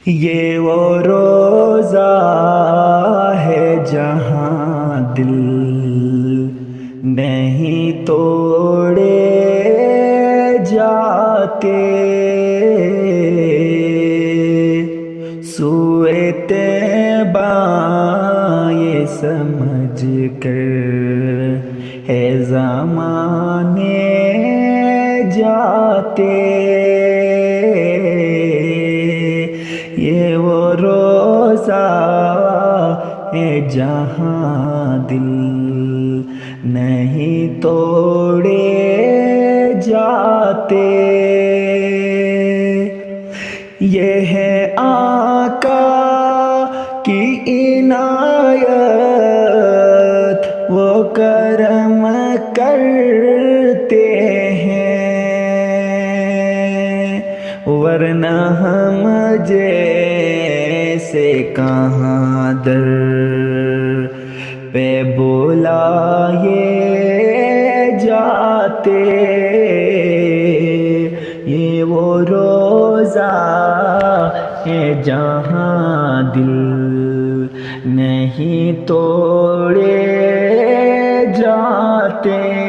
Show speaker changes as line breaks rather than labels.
یہ وہ روزہ ہے جہاں دل نہیں توڑے جاتے، سوئے طیبہ یہ سمجھ کر ہے زمانے جاتے، یہ وہ روزہ ہے جہاں دل نہیں توڑے جاتے، یہ ہے آقا کی عنایت، وہ کرم کرتے ہیں، ورنہ ہم جیسے کہاں در پہ بلائے جاتے، یہ وہ روزہ ہے جہاں دل نہیں توڑے جاتے۔